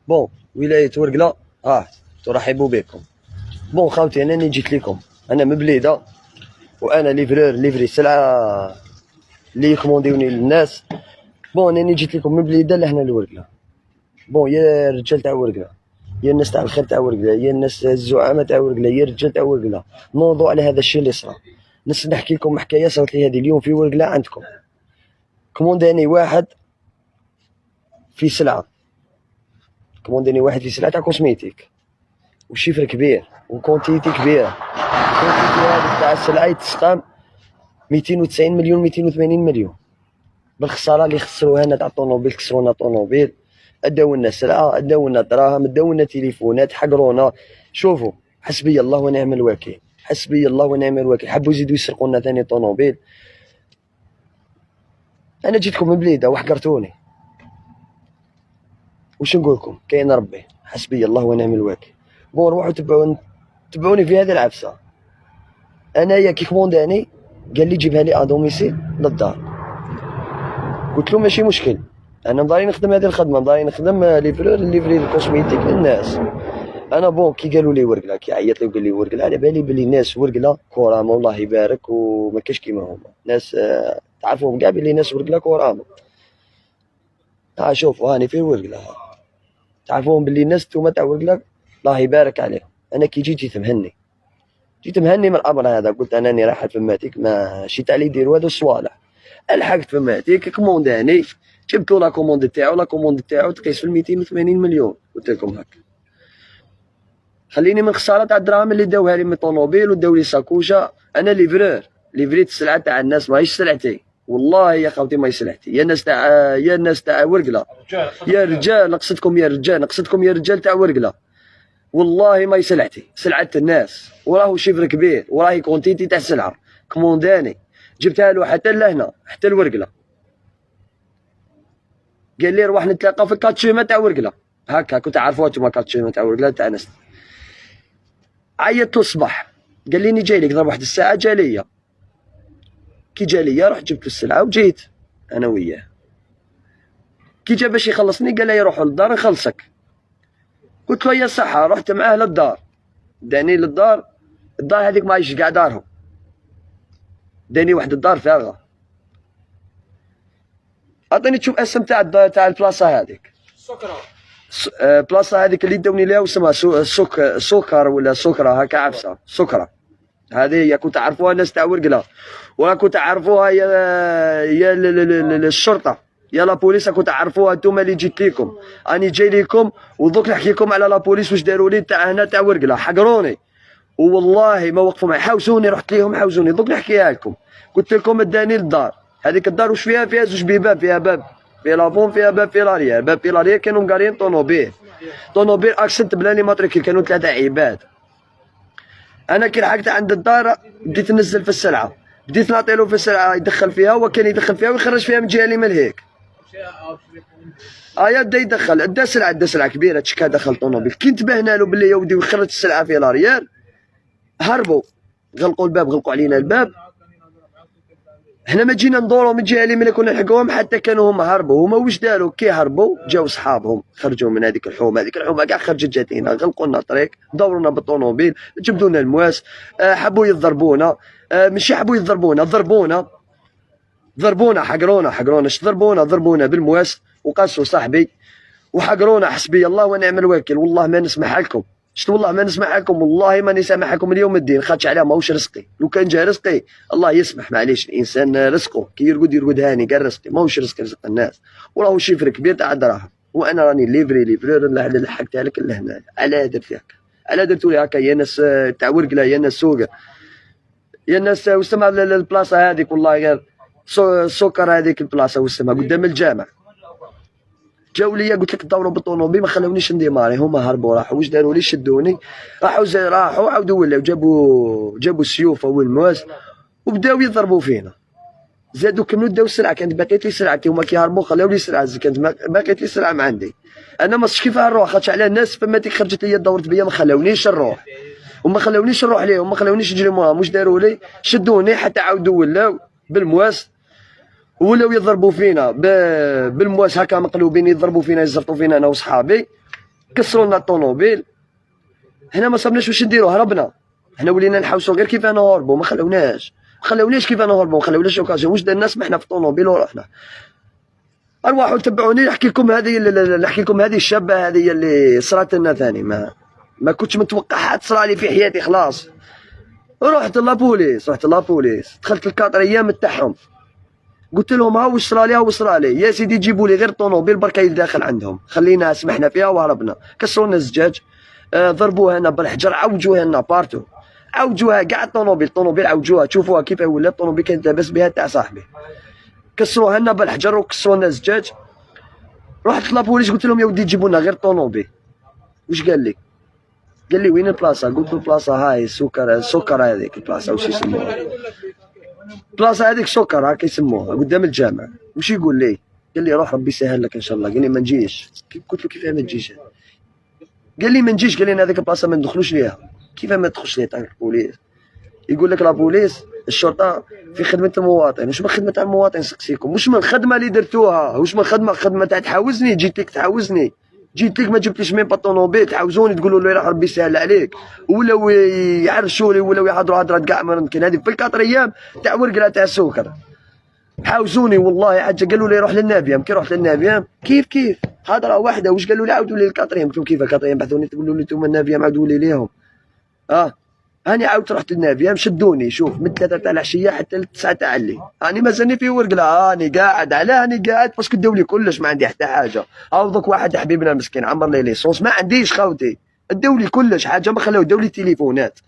بون ولايه ورقله ترحب بكم. بون خاوتي انا اللي جيت لكم، انا من بليده وانا ليفرور ليفري سلعه اللي يكومونديوني للناس. بون انا جيت لكم من بليده لهنا لورقله. بون يا رجال تاع ورقله، يا الناس تاع الخير تاع ورقله، يا الناس الزعامه تاع ورقله، يا رجال تاع ورقله، موضوع على هذا الشيء اللي صرا. نحكي لكم حكايه صارت لي هذه اليوم في ورقله عندكم. كومونداني واحد في سلعه، كومونداني واحد في سلعه تاع كوسميتيك وشيفر كبير وكونتيتي كبيره. كونتيتي هذيك تاع السلعه يتسقام 290 مليون 280 مليون. بالخساره اللي خسروها لنا تاع الطوموبيل، كسرونا طوموبيل، اداونا سلعه، اداونا دراهم، اداونا تليفونات، حقرونا. شوفوا حسبي الله ونعم الوكيل، حسبي الله ونعم الوكيل. حبوا يزيدوا يسرقوا لنا ثاني طوموبيل. انا جيتكم من بليده وحقرتوني، واش نقول لكم؟ كاين ربي، حسبي الله ونعم الوكيل. بون روحوا تبعوني في هذه العفسه. انايا كي كومونداني قال لي جيبها لي ادوميسيل للدار، قلت له ماشي مشكل، انا مضاري نخدم هذه الخدمه، مضاري نخدم ليفرور الكوسميتيك للناس. انا بون كي قالوا لي ورقله، كي عيط لي وقال لي ورقله، على بالي بلي ناس ورقله كرامه والله يبارك وما كاش كيما هما ناس تعرفوهم كاع بلي ناس ورقله كرامه. شوفوا هاني في ورقله، تعرفوهم بلي الناس نتوما تاع ورقله الله يبارك عليهم. انا كي جيت مهني، جيت مهني من الامر هذا. قلت انني رايح فماتيك، ماشي تاع اللي يديروا هذو الصوالح. الحقت فماتيك كومونداني، جبتو لا كوموند تاعو تقيس في 280 مليون. قلت لكم هكا، خليني من خساره تاع الدراهم اللي داوها لي من الطوموبيل وداو لي ساكوشه. انا ليفرور، ليفريت السلعه تاع الناس، ماهيش سلعتي والله يا خوتي، ماهي سلعتي. يا الناس تاع ورقله، يا رجال نقصدكم، يا رجال نقصدكم، يا رجال تاع ورقله، والله ماهي سلعتي، سلعه الناس. وراهو شيفر كبير، وراهي كونتيتي تاع السلعه. كومونداني جبتها له حتى لهنا، حتى الورقله. قال لي روح نتلاقى في الكاتشيمه تاع ورقله. هكا كنت عارفوها نتوما، كاتشيمه تاع ورقله تاع ناس. عيطت له الصباح، قال لي جاي لك ضرب واحد الساعه. جا ليا، كي جا ليا رحت جبت السلعه وجيت انا وياه. كي جا باش يخلصني قال لي روح للدار نخلصك. قلت له يا صحه، رحت معاه للدار، داني للدار. الدار هذيك ماهيش كاع دارهم، داني واحد الدار فارغه. عطيني تشوف اسم تاع البلاصه هذيك. بلاصه هذيك اللي داوني لها واسمها سكر ولا سكره هكا عفسه. سكره هذه يا كنت تعرفوها الناس تاع ورقله، ولا كنت تعرفوها يا الشرطه، يا لا بوليس كنت تعرفوها انتوما اللي جيت ليكم. راني جاي ليكم ودوك نحكي لكم على لا بوليس واش داروا لي تاع هنا تاع ورقله. حقروني والله ما وقفوا معي، حاوسوني، رحت ليهم حاوسوني. دوك نحكيها لكم. قلت لكم اداني للدار هذيك. الدار واش فيها؟ فيها زوج بيبان، فيها باب في لافون، فيها باب في لاريير. باب في لاريير كانوا مقارين طونوبيل اكسنت بلاني ماتريكل، كانوا 3 عباد. انا كي لحقت عند الدار بديت ننزل في السلعه، بديت نعطيلو في السلعه يدخل فيها، وكان يدخل فيها ويخرج فيها من جهه اللي من هيك. بدا يدخل، ادى سلعه كبيره تشكا، دخل طونوبيل. كي انتبهنا له باللي يا ودي ويخرج السلعه في لاريير، هربوا، غلقوا الباب، غلقوا علينا الباب. حنا ما جينا ندورو من الجهه اللي ملي كنا نحكوهم، حتى كانوا هما هربوا. هما واش داروا؟ كي هربوا جاو صحابهم خرجوا من هذيك الحومه، هذيك الحومه كاع خرجت جات لينا، غلقوا لنا الطريق، دورونا بالطوموبيل، جبدوا لنا المواس. حبوا يضربونا، ماشي حبوا يضربونا، ضربونا، حقرونا. اش ضربونا بالمواس وقاسوا صاحبي وحقرونا. حسبي الله ونعم الوكيل، والله ما نسمح لكم، شفت والله ما نسمح لكم، والله ماني سامح لكم اليوم الدين. خاطش عليها ماهوش رزقي، لو كان جا رزقي الله يسمح، معليش الانسان رزقه كي يرقد هاني، قال رزقي ماهوش رزق الناس. وراهو شيفر كبير تاع الدراهم، وانا راني ليفرور اللي لحقتها لك لهنا. علاه درتي هكا؟ علاه درتوا لي هكا يا ناس تاع ورقله، يا ناس سوق، يا ناس وسمع البلاصه هذيك والله غير سكر. هذيك البلاصه وسمها قدام الجامع. جاو ليا قلت لك دوروا بالطوموبيل، ما خلونيش نديماري. هما هربوا، راحوا واش داروا لي؟ شدوني، راحوا عاودوا ولاو جابوا السيوف والمواس وبداو يضربوا فينا. زادوا كملوا داو السلعه، كانت باقيت لي سلعتي. هما كيهربوا خلاو لي سلعه، كانت باقيت لي سلعه من عندي. انا ما صش كيفاه نروح، خاطش على الناس فماتيك خرجت ليا دورت بيا، ما خلاونيش نروح، وما خلاونيش نروح ليهم، ما خلاونيش نجري موراهم. واش داروا لي؟ شدوني حتى عاودوا ولاو بالمواس، ولاو يضربوا فينا بالمواس هكا مقلوبين، يضربوا فينا، يزرطوا فينا انا وصحابي. كسروا لنا الطوموبيل. هنا ما صبناش واش نديرو، هربنا. هنا ولينا نحوسوا غير كيف نهربوا، ما خلوناش كيف نهربوا، ما خلوناش اوكازيون. واش درنا؟ سمحنا في الطوموبيل ورحنا. ارواحوا تبعوني نحكي لكم هذه الشابه هذه اللي صرات لنا ثاني. ما كنتش متوقعها تصرى لي في حياتي. خلاص رحت لابوليس دخلت ال4 ايام تاعهم، قلت لهم ها واش صرا لي يا سيدي، جيبوا لي غير الطوموبيل بركا يداخل عندهم. خلينا سمحنا فيها وهربنا. كسروا لنا الزجاج، ضربوها لنا بالحجر، عوجوها لنا بارتو، عوجوها كاع الطوموبيل عوجوها. تشوفوها كيف ولا الطوموبيل كانت لاباس بها تاع صاحبي. كسروها لنا بالحجر وكسروا لنا الزجاج. رحت لابوليس قلت لهم يا ودي جيبوا لنا غير الطوموبيل. واش قال لي؟ قال لي وين البلاصه؟ قلت له البلاصه هاي السكر هذيك البلاصه واش يسموها؟ البلاصه هذيك سكر هاك يسموها قدام الجامع. واش يقول لي؟ قال لي روح ربي يسهل لك ان شاء الله. قال لي ما نجيش. قلت له كيفاه ما تجيش؟ قال لي ما نجيش. قال لي هذيك البلاصه ما ندخلوش ليها. كيفاه ما تدخلش ليها؟ تاع البوليس يقول لك لابوليس الشرطه في خدمه المواطن. واش من خدمه تاع المواطن سقسيكم؟ واش من خدمه اللي درتوها؟ واش من خدمه تاع تحاوزني؟ جيت لك تحاوزني، جيت لك ما جبتليش ميم با طونوبيل تحاوزوني تقولوا لي راه ربي يسهل عليك، ولاو يعرشوا لي ولاو يهضروا هضرات كاع ما يمكن. هذه في 4 ايام تاع ورقله تاع السكر حاوزوني والله. حاجه قالوا لي روح للنابيام. كي رحت للنابيام كيف هضره واحده. واش قالوا لي عاودوا لي ال4 ايام. قلت لهم كيف 4 ايام؟ بعثوني تقولوا لي انتم النابيام عاودوا لي ليهم. هاني عاودت رحت للنابيام شدوني. شوف من 3 تاع العشيه حتى ل9 تاع الليل هاني مازالني في ورقله. هاني قاعد باسكو داو لي كلش، ما عندي حتى حاجه. دوك واحد حبيبنا مسكين عمر لي ليسونس، ما عنديش خوتي، داو لي كلش حاجه ما خلاو. داو لي تليفونات،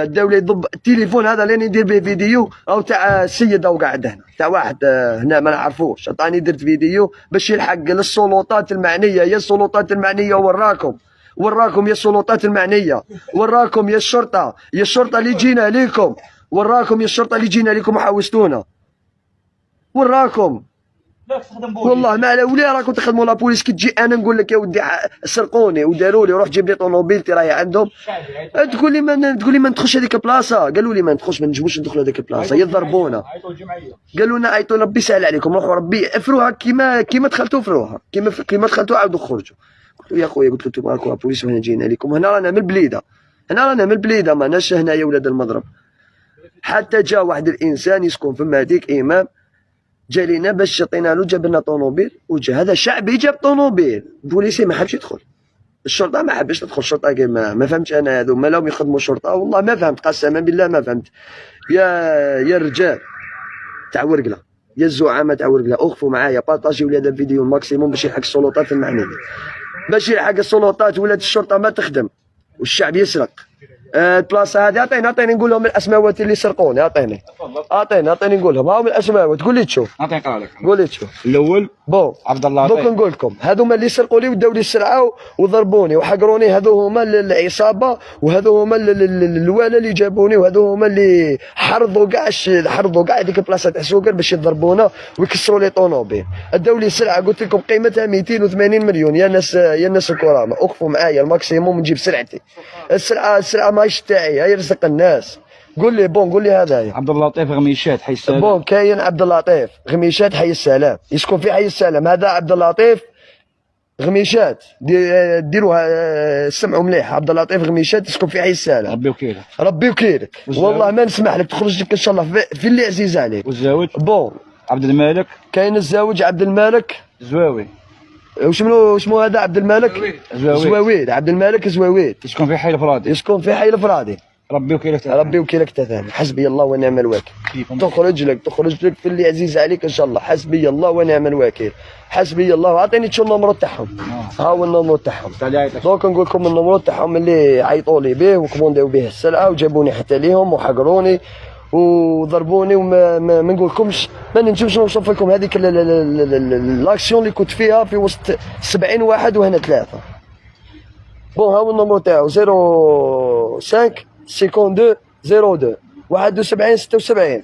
داو لي ضب التليفون هذا اللي ندير به فيديو او تاع السيد او قاعد هنا تاع واحد هنا ما نعرفوش. عطاني درت فيديو باش يلحق للسلطات المعنيه. يا السلطات المعنيه وراكم يا السلطات المعنيه، وراكم يا الشرطه اللي جينا ليكم، وراكم يا الشرطه اللي جينا ليكم وحاوستونا، وراكم والله ما على ولا راكم تخدموا لابوليس. كي تجي انا نقول لك يا ودي سرقوني وداروا لي، روح جيب لي طوموبيلتي راهي عندهم، تقول لي ما ندخلش هذيك البلاصه. قالوا لي ما ندخلش، ما نجموش ندخلوا هذيك البلاصه، يضربونا. قالوا لنا عيطوا ربي يسهل عليكم، روحوا ربي افروها كيما دخلتوا افروها، كيما دخلتوا عاودوا خرجوا. قلت له يا خويا، قلت له انتم راكم بوليس وهنا جينا لكم، هنا رانا من البليده، ماناش هنايا ولاد المضرب. حتى جا واحد الانسان يسكن فما هذيك امام، جا لينا باش يعطينا له، جاب لنا طوموبيل وجا. هذا شعبي جاب طوموبيل، البوليسي ما حبش يدخل، الشرطه ما حبش تدخل، الشرطه كيما ما فهمتش انا. هذو مالهم يخدموا شرطه، والله ما فهمت، قسما بالله ما فهمت. يا الرجال تاع ورقله، يا الزعامه تاع ورقله، اخفوا معايا، بارطاجيو لي هذا الفيديو الماكسيموم باش يلحق السلطات المعنيه، باش يلحق السلطات. ولات الشرطه ما تخدم والشعب يسرق. البلاصه هذه عطيني نقول لهم الاسماوات اللي سرقوني. عطيني نقول لهم هاهم الاسماوات. تقول لي تشوف، نعطيك نقرا لك. قول لي تشوف. الاول بون عبد الله دوك نقول لكم هذوما اللي سرقوا لي وداو لي السرعه وضربوني وحقروني، هذو هما العصابه، وهذو هما الوالا اللي جابوني، وهذو هما اللي حرضوا كاع هذيك البلاصه تاع السكر باش يضربونا ويكسروا لي طونوبيل. داو لي سلعه قلت لكم قيمتها 280 مليون. يا ناس الكرامه، اخفوا معايا الماكسيموم نجيب سلعتي. السلعه ماهيش تاعي، هاي رزق الناس. قول لي قول لي هذايا. عبد اللطيف غميشات حي السلام. بون كاين عبد اللطيف غميشات حي السلام، يسكن في حي السلام. هذا عبد اللطيف غميشات، ديروها سمعوا مليح. عبد اللطيف غميشات يسكن في حي السلام. ربي وكيلك والله ما نسمح لك تخرج لك ان شاء الله في اللي عزيز عليك. والزوج بون عبد الملك. كاين الزوج عبد الملك زواوي. وشمو هذا عبد الملك زواويد. عبد الملك زواويد يسكن في حي الفرادي. ربي وكيلك ثاني. حسبي الله ونعم الوكيل. تخرج لك في اللي عزيز عليك ان شاء الله. حسبي الله ونعم الوكيل. حسبي الله. اعطيني شو النمر تاعهم. ها هو النمر تاعهم. دوك نقول لكم النمر تاعهم اللي عيطوا لي به وكومونديو به السلعه وجابوني حتى ليهم وحقروني وضربوني. وما ما نقولكمش، ما ننجمش نوصف لكم هذيك لاكسيون اللي كنت فيها في وسط 70 واحد وهنا 3. بون ها هو النمر تاعو 05 52 02 71 76.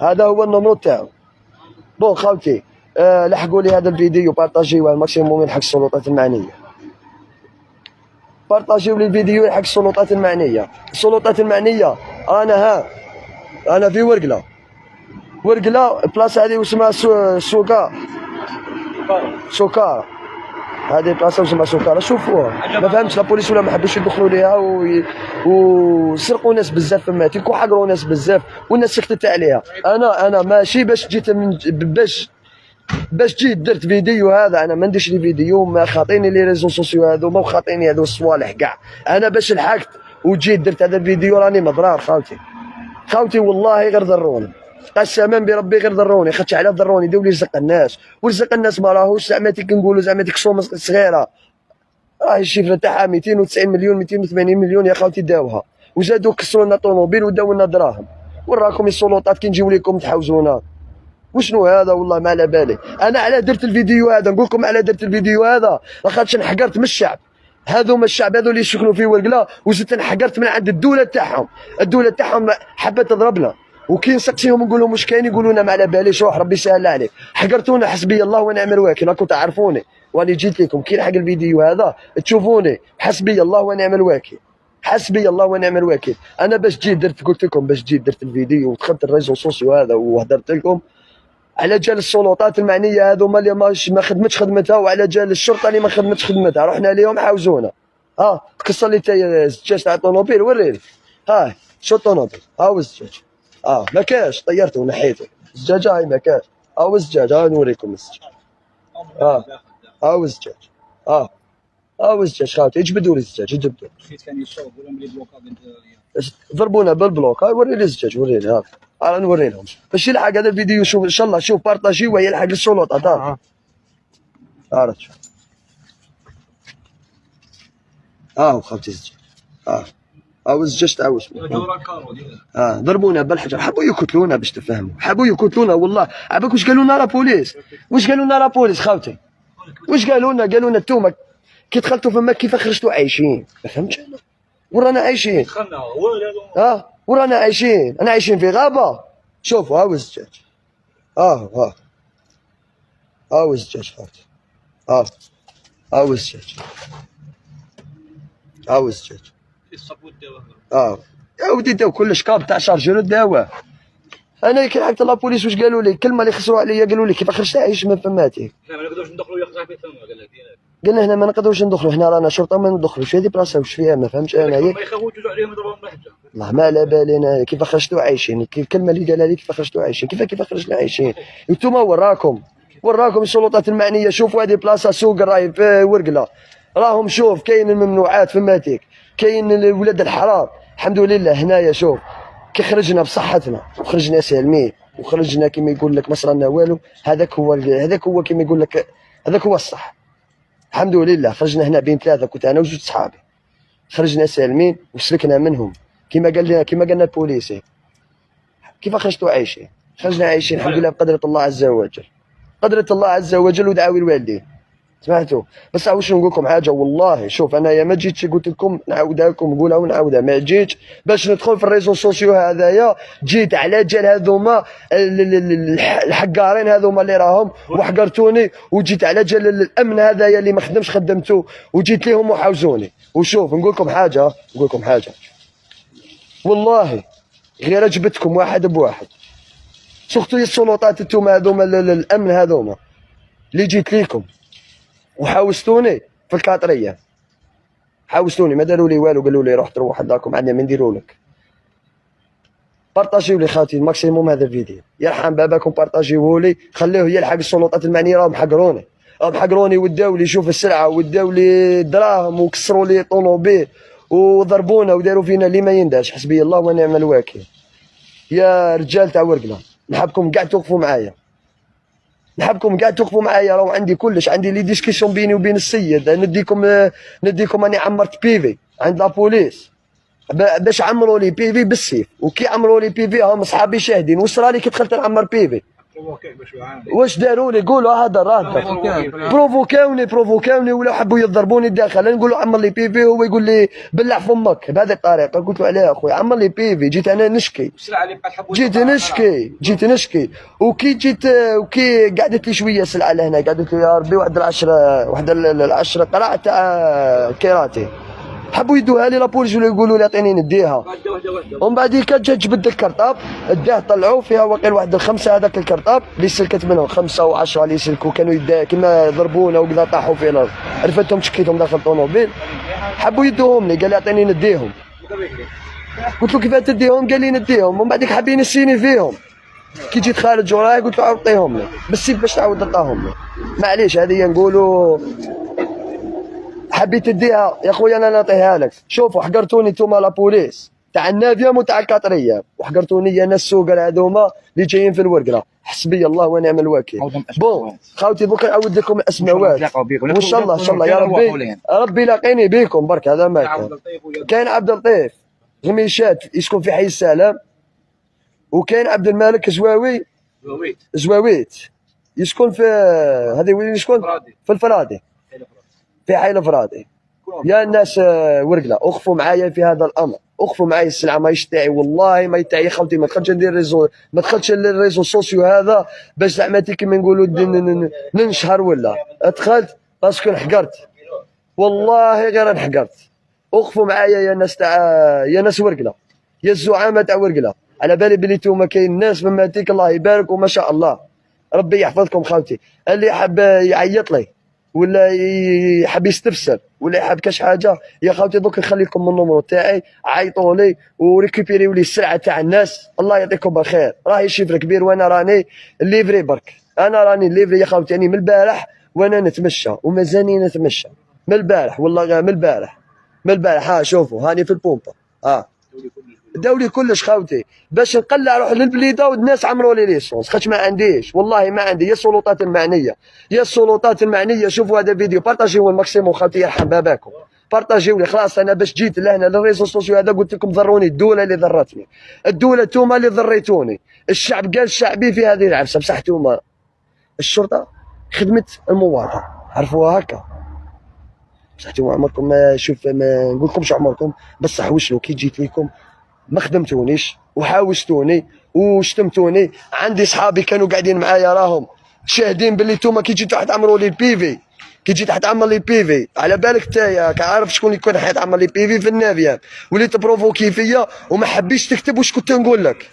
هذا هو النمر تاعو. بون خاوتي لحقوا لي هذا الفيديو، بارطاجيوه الماكسيموم يلحق السلطات المعنيه. بارطاجيو لي الفيديو يلحق السلطات المعنيه. السلطات المعنيه انا في ورقله البلاصه هذه اسمها سكارة. هذه بلاصه وجمع سكر شوفوها. ما فهمتش لابوليس ولا ما حبوش يدخلوا ليها وسرقوا ناس بزاف فهمتي وحقروا ناس بزاف والناس سكتت عليها. انا ماشي باش جيت باش جيت درت فيديو هذا، انا ما نديرش لي فيديو، ما خاطيني لي ريزو سوسيو هذو ما خاطيني هذو الصوالح كاع. انا باش لحقت وجيت درت هذا الفيديو راني مضرار خاوتي والله غير ضروني، قسما بربي غير ضروني، خاطش على ضروني داو لي رزق الناس ورزق الناس ما راهوش زعما كنقولوا زعما ديك السومه صغيره، راهي الشيفره تاعها 290 مليون 280 مليون يا خاوتي داوها، وزادوا كسروا لنا طوموبيل وداو لنا دراهم، وراكم السلطات كي نجيو لكم تحوزونا. وشنو هذا والله ما على بالي. انا على درت الفيديو هذا نقول لكم على درت الفيديو هذا لاخاطش انحقرت من الشعب، هذوما الشعب هذو اللي يسكنوا في ورقله، وزدت انحقرت من عند الدوله تاعهم حبت تضربنا، وكي نسقسيهم نقول لهم واش كاين يقولوا لنا ما على باليش روح ربي يسهل عليك، حقرتونا حسبي الله ونعم الوكيل، راكم تعرفوني واني جيت لكم كي نحق الفيديو هذا تشوفوني حسبي الله ونعم الوكيل، حسبي الله ونعم الوكيل. انا باش جيت درت قلت لكم باش جيت درت الفيديو ودخلت الريزو سوسيو هذا وهدرت لكم على جال السلطات المعنيه هذوما اللي ما خدمتش خدمتها، وعلى جال الشرطه اللي ما خدمتش خدمتها، رحنا ليهم حاوزونا. تكسر لي تاي الزجاج تاع الطوموبيل وريني، شو الطوموبيل هو الزجاج، ما كاش طيرته ونحيته الزجاج، هاي ما كاش هو الزجاج، نوريكم الزجاج، هو الزجاج، هو الزجاج خاوتي اجبدوا لي الزجاج اجبدوا. ضربونا بالبلوك، وري لي الزجاج وريني، نوري لهم باش يلحق هذا الفيديو. شوف ان شاء الله شوف بارطاجي ويلحق للسلطات. عرفت خاوتي الزجاج، الزجاج تاع واش ضربونا بالحجر، حبوا يقتلونا باش تفهموا، حبوا يقتلونا والله. عباك واش قالوا لنا لا بوليس، خاوتي واش قالوا لنا انتوما كي دخلتوا فما كيف خرجتوا عايشين، ما فهمتش انا ورانا عايشين، ورانا عايشين، انا عايشين في غابه. شوفوا هاو الزجاج، هاو الزجاج خاوتي، هاو الزجاج، هاو الزجاج، يا ودي داو كلش كاب تاع شارجور داوه. انا كي لحقت لابوليس واش قالوا لي؟ الكلمه اللي خسروا عليا قالوا لي كيف خرجت عايش من فماتي. ما نقدروش ندخلوا يا صاحبي ثم قلنا هنا ما نقدروش ندخلوا، هنا رانا شرطه ما ندخلوش، هذه بلاصه واش فيها ما فهمتش انا. ما يخوتوش عليهم يضربوهم بالحجه. والله ما على بالي انا كيف خرجتوا عايشين، الكلمه اللي قالها لي كيف خرجتوا عايشين، كيف خرجنا عايشين. انتوما وراكم السلطات المعنيه. شوفوا هذه بلاصه سوق راهي في ورقله، راهم شوف كاين الممنوعات فماتيك، كاين ولاد الحرام. الحمد لله هنايا شوف كي خرجنا بصحتنا وخرجنا سالمين وخرجنا كما يقول لك ما صرنا والو، هذاك هو كما يقول لك هذاك هو الصح. الحمد لله خرجنا هنا بين ثلاثه، كنت انا وجوج صحابي، خرجنا سالمين وسلكنا منهم كما قالنا البوليسي. كيف خرجتوا عايشين؟ خرجنا عايشين الحمد لله بقدرة الله عز وجل، قدرة الله عز وجل ودعاوي الوالدين. سمعتوا؟ بس واش نقول لكم حاجه والله، شوف انايا ما جيتش قلت لكم نعاودها لكم نقولها ونعاودها، ما جيتش باش ندخل في الريزو سوسيو هذايا، جيت على جال هذوما الحقارين هذوما اللي راهم وحقرتوني، وجيت على جال الامن هذايا اللي ما خدمش خدمته وجيت ليهم وحاوزوني. وشوف نقول لكم حاجه والله غير جبتكم واحد بواحد، سورتو السلطات انتوما هذوما الامن هذوما اللي جيت ليكم وحاوستوني في الكاطريه، حاوستوني ما داروا لي والو، قالوا لي روح تروح داركم عندنا ما نديروا لك. بارطاجيو لي خاوتي الماكسيموم هذا الفيديو، يرحم باباكم بارطاجيوه لي، خليوه يلحق السلطات المعنيه. راهم حقروني وداو لي شوف السلعه وداو لي دراهم وكسروا لي طوموبيل وضربونا وداروا فينا اللي ما ينداش. حسبي الله ونعم الوكيل. يا رجال تاع ورقله نحبكم كاع توقفوا معايا، راهو عندي كلش، عندي لي ديسكسيون بيني وبين السيد. نديكم راني عمرت بيفي عند لابوليس باش عمروا لي بيفي بالسيف، وكي عمروا لي بيفي هم صحابي شاهدين. واش راني كي دخلت نعمر بيفي واش داروا لي؟ قولوا هذا بروفوكاوني ولا حبوا يضربوني داخل، نقول له عمر لي بيفي، هو يقول لي بلع فمك بهذه الطريقه. قلت له علاه اخويا عمر لي بيفي، جيت انا نشكي، جيت نشكي وكي قعدت لي شويه سلعه لهنا، قعدت لي يا ربي واحد العشره قرعه تاع كيراتي حبوا يدوها لي لابوليس ولا يقولوا لي عطيني نديها. واحده. ومن بعد جات جبد الكرطاب داه طلعوا فيها واقيل واحد الخمسه هذاك الكرطاب اللي سلكت منهم 5 و10 اللي يسلكوا كانوا كيما ضربونا وكذا طاحوا في الارض عرفتهم شكيتهم داخل الطوموبيل حبوا يدوهم لي قال لي عطيني نديهم. قلت له كيفاش تديهم؟ قال لي نديهم. ومن بعد حاب ينسيني فيهم كي جيت خارج وراي قلت له عطيهم لي بالسيف باش تعاود تعطاهم لي. معليش هذه نقولوا حبيت تديها يا خويا انا نعطيها لك. شوفوا حقرتوني نتوما لابوليس تاع النافيه وتاع الكاطريه وحقرتوني انا السوقر هذوما اللي جايين في الورقره. حسبي الله ونعم الوكيل. بون خاوتي دوك نعاود لكم الاسماوات وان شاء الله ان شاء الله يا ربي يلاقيني بكم برك. هذا ما كاين عبد اللطيف غميشات يسكن في حي السلام وكاين عبد الملك زواويت يسكن في هذه وين يسكن؟ في الفرادي في حي الفرادي. يا الناس ورقله اخفوا معايا في هذا الامر، اخفوا معايا السلعه ماهيش تاعي والله ما تاعي خالتي. ما دخلتش ندير ريزو ما دخلتش الريزو سوسيو هذا باش زعما كيما نقولوا ننشهر ولا دخلت باسكو انحقرت والله غير انحقرت. اخفوا معايا يا ناس تاع يا ناس ورقله يا الزعامه تاع ورقله. على بالي بلي نتوما كاين ناس مماتيك الله يبارك وما شاء الله ربي يحفظكم خاوتي. اللي حاب يعيط لي ولا يحب يستفسر ولا يحب كاش حاجه يا خاوتي دوك نخليكم من النمرو تاعي عيطوا لي وريكوبيريو لي السلعه تاع الناس. الله يعطيكم الخير. راهي شيفر كبير وانا راني الليفري برك. انا راني الليفري يا خاوتي يعني من البارح وانا نتمشى ومازالني نتمشى من البارح والله من البارح. ها شوفوا هاني في البومبا داولي كلش خاوتي باش نقلع روح للبليده والناس عمروا لي ليسونس خاطش ما عنديش والله ما عندي. يا السلطات المعنيه شوفوا هذا الفيديو بارطاجيوه الماكسيموم خاوتي يرحم باباكم. بارطاجيو لي خلاص. انا باش جيت لهنا للريزو سوسيو هذا قلت لكم ضروني الدوله اللي ضرتني. الدوله نتوما اللي ضريتوني. الشعب قال شعبي في هذه العفسه بصح نتوما الشرطه خدمت المواطن عرفوها هكا. بصح نتوما عمركم ما شوف ما نقولكمش عمركم بصح وشنو كي جيت ليكم ما خدمتونيش وحاوشتوني وشتمتوني. عندي صحابي كانوا قاعدين معايا راهم شاهدين باللي نتوما كي جيتوا حتعمروا لي البيفي كي جيت حتعمر لي البيفي على بالك تايا كعارف شكون اللي يكون حيتعمر لي البيفي في النافيه. وليت بروفوكي فيا وما حبيتش تكتب واش كنت نقول لك.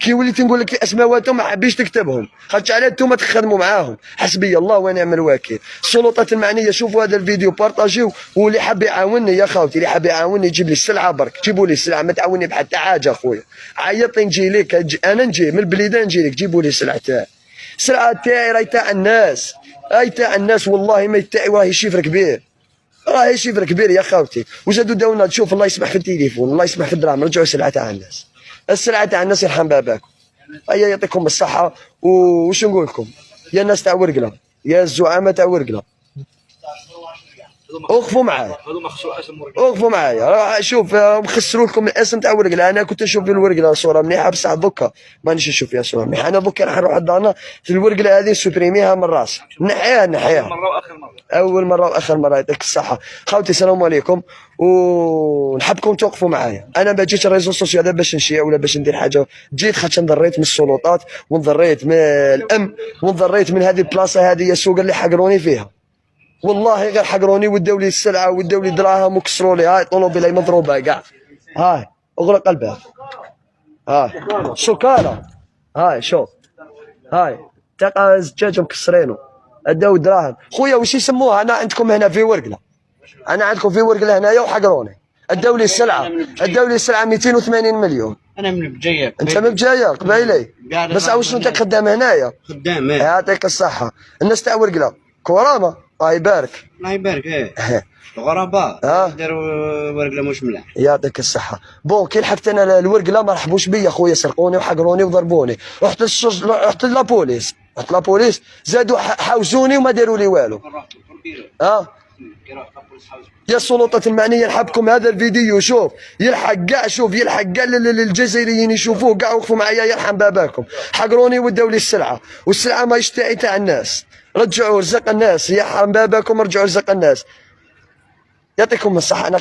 كي وليت نقول لك اسماواتهم ما حبيتش تكتبهم خاطش على نتوما تخدموا معاهم. حسبي الله ونعم الوكيل. السلطات المعنيه شوفوا هذا الفيديو بارطاجيو واللي حاب يعاونني يا خاوتي اللي حاب يعاونني يجيب لي السلعه برك. جيبوا لي السلعه ما تعاوني بحتى حاجه اخويا. عيط لي نجي لك انا نجي من البليده نجي لك جيبوا لي السلعه تاعي. السلعه تاعي راهي تاع الناس تاع الناس والله ما تاعي راهي شيفر كبير يا خاوتي. وزادوا داونا تشوف الله يسمح في التليفون الله يسمح في الدراهم رجعوا السلعه تاع الناس. السلعه تاع الناس يرحم باباكم. هيا يعطيكم الصحه. وش نقول لكم يا الناس تاع ورقله يا الزعامه تاع ورقله اخفوا معايا شوف مخسروا لكم الاسم تاع ورقله. انا كنت نشوف في الورقله صوره مليحه بصح دوكا مانيش نشوف فيها صوره مليحه. انا دوكا راح نروح لدارنا في الورقله هذه سوبريميها من راسي نحيها اول مره واخر مره. يعطيك الصحه خاوتي. السلام عليكم ونحبكم توقفوا معايا. انا ما جيتش الريزو سوسيو هذا باش نشيع ولا باش ندير حاجه. جيت خاطش نضريت من السلطات ونضريت من الامن ونضريت من هذه البلاصه هذه السوق اللي حقروني فيها والله غير حقروني وداو لي السلعه وداو لي دراهم وكسروا لي. هاي طوموبيله مضروبه كاع. هاي اغلق الباب. هاي سكاره. هاي شوف هاي تلقى زجاج مكسرينه اداو دراهم. خويا واش يسموها انا عندكم هنا في ورقله. انا عندكم في ورقله هنايا وحقروني اداو لي السلعه 280 مليون. انا من بجايه. انت من بجايه قبايلي بس واش انت خدام هنايا. خدام يعطيك الصحه. الناس تاع ورقله كرامه الله يبارك. الله يبارك الغرباء داروا ورقله مش ملاح. يعطيك الصحه. بون كي لحقت انا الورقله ما رحبوش بيا خويا سرقوني وحقروني وضربوني. رحت لابوليس زادوا حاوزوني وما داروا لي والو. يا السلطات المعنيه نحبكم هذا الفيديو شوف يلحق كاع كاع الجزائريين يشوفوه كاع وقفوا معايا يرحم باباكم. حقروني وداو لي السلعه والسلعه ماهيش تاعي تاع الناس. رجعوا رزق الناس يرحم باباكم رجعوا رزق الناس. يعطيكم الصحه. انا